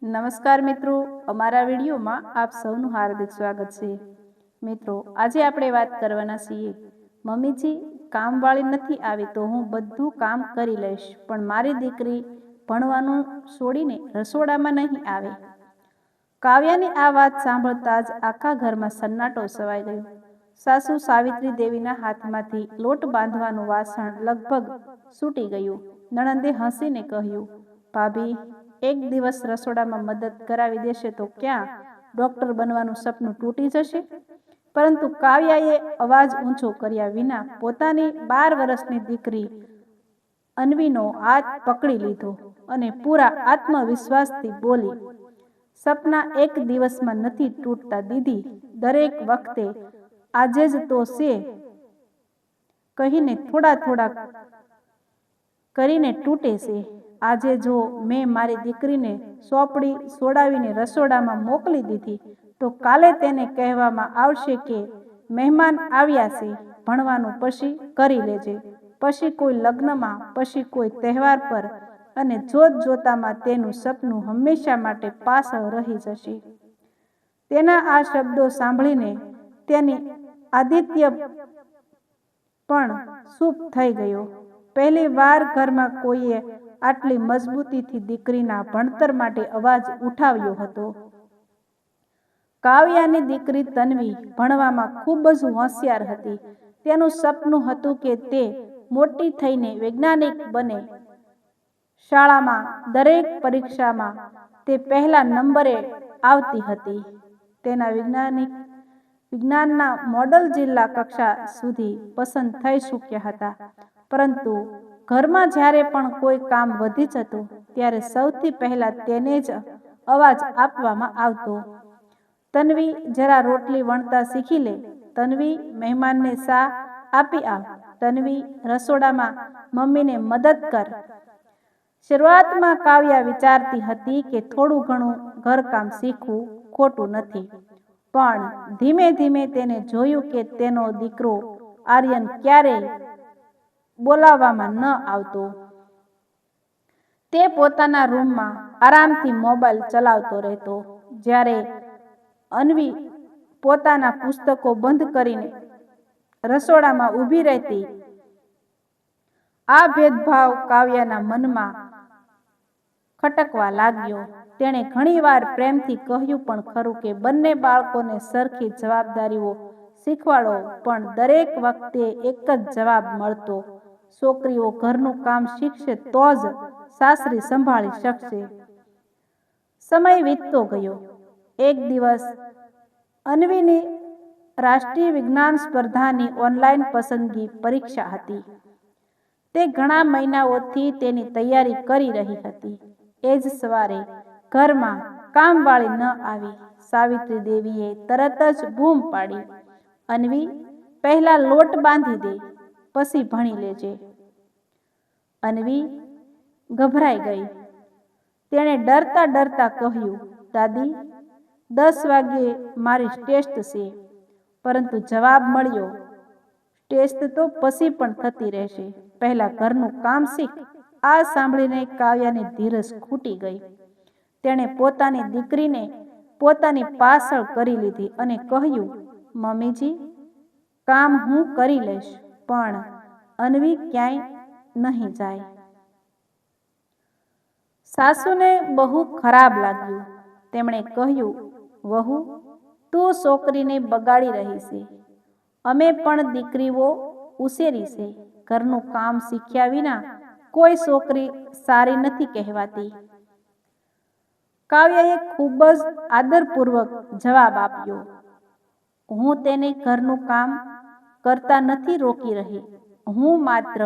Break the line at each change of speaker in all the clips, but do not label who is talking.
નમસ્કાર મિત્રો, અમારા વિડીયોમાં આપ સૌનું હાર્દિક સ્વાગત છે। મિત્રો, આજે આપણે વાત કરવાના છીએ, મમ્મીજી કામવાળી નથી આવી તો હું બધું કામ કરી લઈશ, પણ મારી દીકરી ભણવાનું છોડીને રસોડામાં નહીં આવે। કાવ્યાની આ વાત સાંભળતા જ આખા ઘરમાં સન્નાટો છવાઈ ગયો। સાસુ સાવિત્રી દેવીના હાથમાંથી લોટ બાંધવાનું વાસણ લગભગ છૂટી ગયું। નણંદે હસીને કહ્યું, ભાભી, એક દિવસ રસોડામાં મદદ કરાવી દેશે તો ક્યાં ડૉક્ટર બનવાનું સપનું તૂટી જશે? પરંતુ કાવ્યાએ અવાજ ઊંચો કર્યા વિના પોતાની 12 વર્ષની દીકરી અન્વીનો હાથ પકડી લીધો અને પૂરા આત્મવિશ્વાસથી બોલી, સપના એક દિવસમાં નથી તૂટતા દીદી, દરેક વખતે આજે જ તો છે કહીને થોડા થોડા કરીને તૂટે છે। આજે જો મેં મારી દીકરીને સોપડી સોડાવીને રસોડામાં મોકલી દીધી તો કાલે તેને કહેવામાં આવશે કે મહેમાન આવ્યા છે, ભણવાનું પછી કરી લેજે, પછી કોઈ લગ્નમાં, પછી કોઈ તહેવાર પર, અને જોત જોતામાં તેનું સપનું હંમેશા માટે પાછળ રહી જશે। તેના આ શબ્દો સાંભળીને તેની આદિત્ય પણ ચૂપ થઈ ગયો। પહેલી વાર ઘરમાં કોઈએ આટલી મજબૂતીથી દીકરીના ભણતર માટે અવાજ ઉઠાવ્યો હતો। કાવ્યાની દીકરી તન્વી ભણવામાં ખૂબ જ હોશિયાર હતી। તેનું સપનું હતું કે તે મોટી થઈને વૈજ્ઞાનિક બને। શાળામાં દરેક પરીક્ષામાં તે પહેલા નંબરે આવતી હતી। તેના વિજ્ઞાનના મોડલ જિલ્લા કક્ષા સુધી પસંદ થઈ ચૂક્યા હતા, પરંતુ ઘરમાં જ્યારે પણ કોઈ કામ વધી જતું ત્યારે સૌથી પહેલા તેને જ અવાજ આપવામાં આવતો, તન્વી, જરા રોટલી વણતા શીખી લે, તન્વી, મહેમાનને ચા આપી આવ, તન્વી, રસોડામાં મમ્મીને મદદ કર। શરૂઆતમાં કાવ્યા વિચારતી હતી કે થોડું ઘણું ઘરકામ શીખવું ખોટું નથી, પણ ધીમે ધીમે તેને જોયું કે તેનો દીકરો આર્યન ક્યારેય બોલાવવામાં ન આવતો। તે પોતાના રૂમમાં આરામથી મોબાઈલ ચલાવતો રહેતો, જ્યારે અન્વી પોતાના પુસ્તકો બંધ કરીને રસોડામાં ઊભી રહેતી। આ ભેદભાવ કાવ્યાના મનમાં ખટકવા લાગ્યો। તેણે ઘણીવાર પ્રેમથી કહ્યું પણ ખરું કે બંને બાળકોને સરખી જવાબદારીઓ શીખવાડો, પણ દરેક વખતે એક જ જવાબ મળતો, છોકરીઓ ઘરનું કામ શીખશે તો જ સાસરી સંભાળી શકશે। સમય વીતતો ગયો। એક દિવસ અન્વીની રાષ્ટ્રીય વિજ્ઞાન સ્પર્ધાની ઓનલાઈન પસંદગી પરીક્ષા હતી। તે ઘણા મહિનાઓથી તેની તૈયારી કરી રહી હતી। એ જ સવારે ઘરમાં કામવાળી ન આવી। સાવિત્રી દેવીએ તરત જ બૂમ પાડી, અન્વી, પહેલા લોટ બાંધી દે, પછી ભણી લેજે। અન્વી ગભરાઈ ગઈ। તેણે ડરતા ડરતા કહ્યું, દાદી, 10 વાગ્યે મારી ટેસ્ટ છે। પરંતુ જવાબ મળ્યો, ટેસ્ટ તો પછી પણ થતી રહેશે, પહેલા ઘરનું કામ શીખ। આ સાંભળીને કાવ્યાની ધીરજ ખૂટી ગઈ। તેણે પોતાની દીકરીને પોતાની પાછળ કરી લીધી અને કહ્યું, મમ્મીજી, કામ હું કરી લઈશ, પણ અન્વી ક્યાંય નહીં જાય। સાસુને બહુ ખરાબ લાગ્યું। તેમણે કહ્યું, વહુ, તું છોકરીને બગાડી રહી છે। અમે પણ દીકરીઓ ઉછેરી છે। ઘરનું કામ શીખ્યા વિના કોઈ છોકરી સારી નથી કહેવાતી। કાવ્યાએ ખૂબ જ આદરપૂર્વક જવાબ આપ્યો, હું તેને ઘરનું કામ કરતા નથી રોકી રહી, હું માત્ર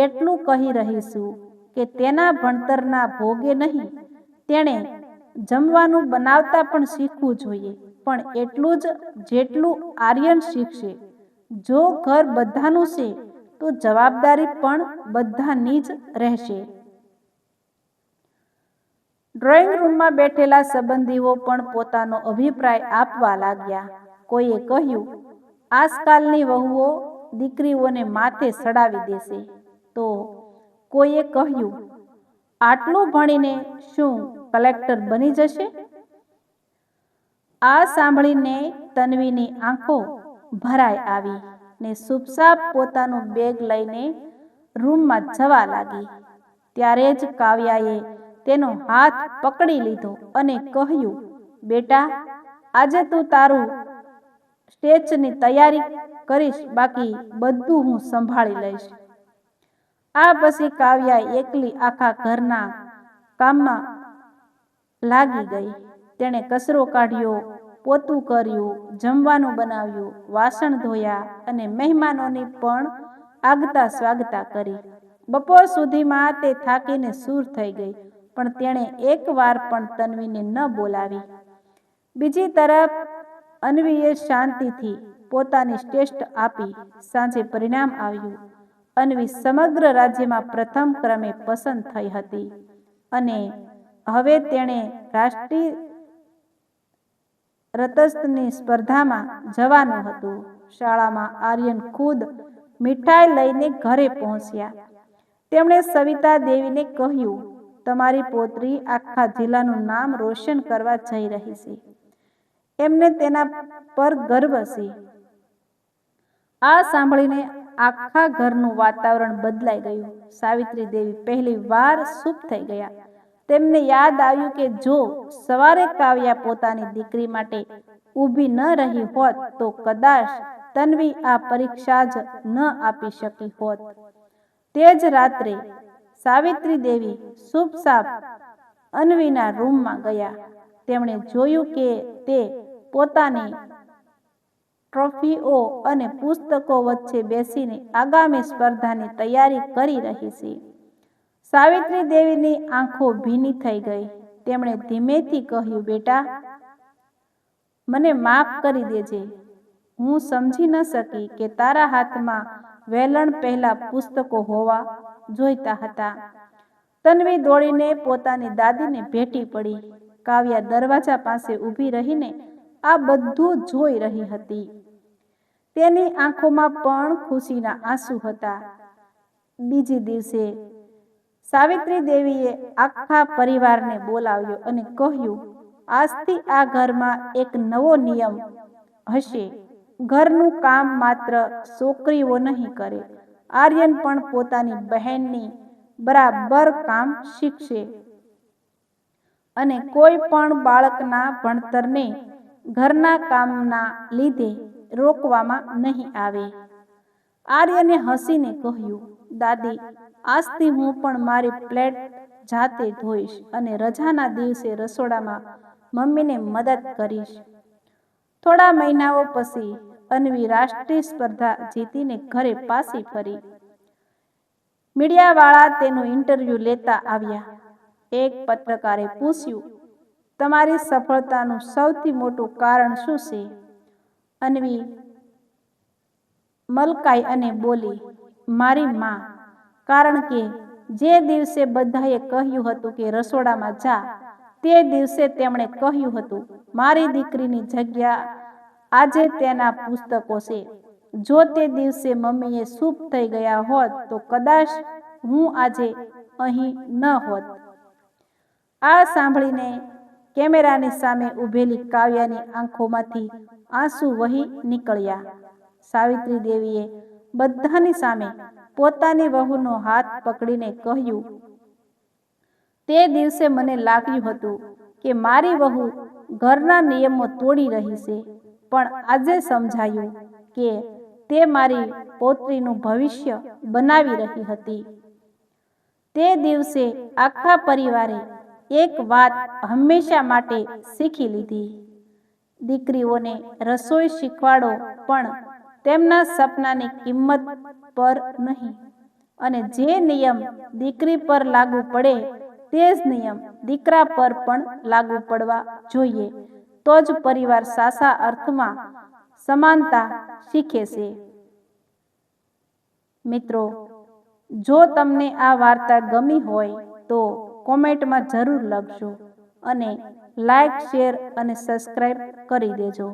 એટલું કહી રહી છું કે તેના ભણતરના ભોગે નહીં, તેણે જમવાનું બનાવતા પણ શીખવું જોઈએ, પણ એટલું જ જેટલું આર્યન શીખશે। જો ઘર બધાનું છે તો જવાબદારી પણ બધાની જ રહેશે। ડ્રોઈંગ રૂમમાં બેઠેલા સંબંધીઓ પણ પોતાનો અભિપ્રાય આપવા લાગ્યા। કોઈએ કહ્યું, આજકાલની વહુઓ દીકરીઓને માથે ચડાવી દેશે, તો કોઈએ કહ્યું, આટલું ભણીને શું કલેક્ટર બની જશે? આ સાંભળીને તન્વીની આંખો ભરાઈ આવી ને ચૂપચાપ પોતાનું બેગ લઈને રૂમમાં જવા લાગી. ત્યારે જ કાવ્યાએ તેનો હાથ પકડી લીધો અને કહ્યું, બેટા, આજે તું તારું સ્ટેજની તૈયારી કરીશ, બાકી બધું હું સંભાળી લઈશ. આ પછી કાવ્યા એકલી આખા ઘરના કામમાં લાગી ગઈ. તેણે કચરો કાઢ્યો, પોતું કર્યું, જમવાનું બનાવ્યું, વાસણ ધોયા અને મહેમાનોની પણ આગતા સ્વાગતા કરી. બપોર સુધીમાં તે થાકીને સૂર થઈ ગઈ, પણ તેણે એક વાર પણ તન્વીને ન બોલાવી. બીજી તરફ અન્વીએ શાંતિથી પોતાની ટેસ્ટ આપી. સાંજે પરિણામ આવ્યું. અન્વી સમગ્ર રાજ્યમાં પ્રથમ ક્રમે પસંદ થઈ હતી અને હવે તેણે રાષ્ટ્રીય રતસ્યની સ્પર્ધામાં જવાનું હતું. શાળામાં આર્યન ખુદ મીઠાઈ લઈને ઘરે પહોંચ્યા. તેમણે સવિતા દેવીને કહ્યું, તમારી પૌત્રી આખા જિલ્લાનું નામ રોશન કરવા જઈ રહી છે. એમને તેના પર ગર્વ છે. આ સાંભળીને આખા ઘરનું વાતાવરણ બદલાઈ ગયું. સાવિત્રી દેવી પહેલી વાર ચૂપ થઈ ગયા. તેમને યાદ આવ્યું કે જો સવારે કાવ્યા પોતાની દીકરી માટે ઊભી ન રહી હોત તો કદાચ તન્વી આ પરીક્ષા જ ન આપી શકી હોત. તે જ રાત્રે સાવિત્રી દેવી ચૂપચાપ અન્વીના રૂમમાં ગયા. તેમણે જોયું કે તે પોતાની ટ્રોફીઓ અને પુસ્તકો વચ્ચે બેસીને આગામી સ્પર્ધાની તૈયારી કરી રહી છે. સાવિત્રી દેવીની આંખો ભીની થઈ ગઈ. તેમણે ધીમેથી કહ્યું, બેટા, મને માફ કરી દેજે. હું સમજી ન શકી કે તારા હાથમાં વેલણ પહેલા પુસ્તકો હોવા જોઈતા હતા. તન્વી દોડીને પોતાની દાદીને ભેટી પડી. કાવ્યા દરવાજા પાસે ઊભી રહીને આ બધું જોઈ રહી હતી. તેની આંખોમાં પણ ખુશીના આંસુ હતા. બીજી દિવસે સાવિત્રી દેવીએ આખા પરિવારને બોલાવ્યો અને કહ્યું, આજથી આ ઘરમાં એક નવો નિયમ હશે. ઘરનું કામ માત્ર છોકરીઓ નહીં કરે. આર્યન પણ પોતાની બહેનની બરાબર કામ શીખશે અને કોઈ પણ બાળકના ભણતરને ઘરના કામના લીધે રોકવામાં નહીં આવે. આર્યને હસીને કહ્યું, દાદી, આજથી હું પણ મારી પ્લેટ જાતે ધોઈશ અને રજાના દિવસે રસોડામાં મમ્મીને મદદ કરીશ. થોડા મહિનાઓ પછી અન્વી રાષ્ટ્રીય સ્પર્ધા જીતીને ઘરે પાછી ફરી. મીડિયાવાળા તેનું ઇન્ટરવ્યૂ લેતા આવ્યા. એક પત્રકારે પૂછ્યું, તમારી સફળતાનું સૌથી મોટું કારણ શું છે? અન્વી મલકાઈ અને બોલી, મારી માં. કારણ કે જે દિવસે બધાએ કહ્યું હતું કે રસોડામાં જા, તે દિવસે તેમણે કહ્યું હતું, મારી દીકરીની જગ્યા આજે તેના પુસ્તકો છે. જો તે દિવસે મમ્મીએ ચૂપ થઈ ગયા હોત તો કદાચ હું આજે અહીં ન હોત. આ સાંભળીને કેમેરાની સામે ઊભેલી કાવ્યાની આંખોમાંથી આંસુ વહી નીકળ્યા. સાવિત્રી દેવીએ બધાની સામે પોતાની વહુનો હાથ પકડીને કહ્યું, તે દિવસે મને લાગ્યું હતું કે મારી વહુ ઘરના નિયમો તોડી રહી છે, પણ આજે સમજાયું કે તે મારી પૌત્રીનું ભવિષ્ય બનાવી રહી હતી. તે દિવસે આખા પરિવારે એક વાત હંમેશા માટે શીખી લીધી. દીકરીઓને રસોઈ શીખવાડો, પણ તેમના સપનાની કિંમત પર નહીં. અને જે નિયમ દીકરી પર લાગુ પડે તે જ નિયમ દીકરા પર પણ લાગુ પડવા જોઈએ. તો જ પરિવાર સાચા અર્થમાં સમાનતા શીખે છે. મિત્રો, જો તમને આ વાર્તા ગમી હોય તો કોમેન્ટમાં જરૂર લખજો અને લાઈક, શેર અને સબસ્ક્રાઈબ કરી દેજો.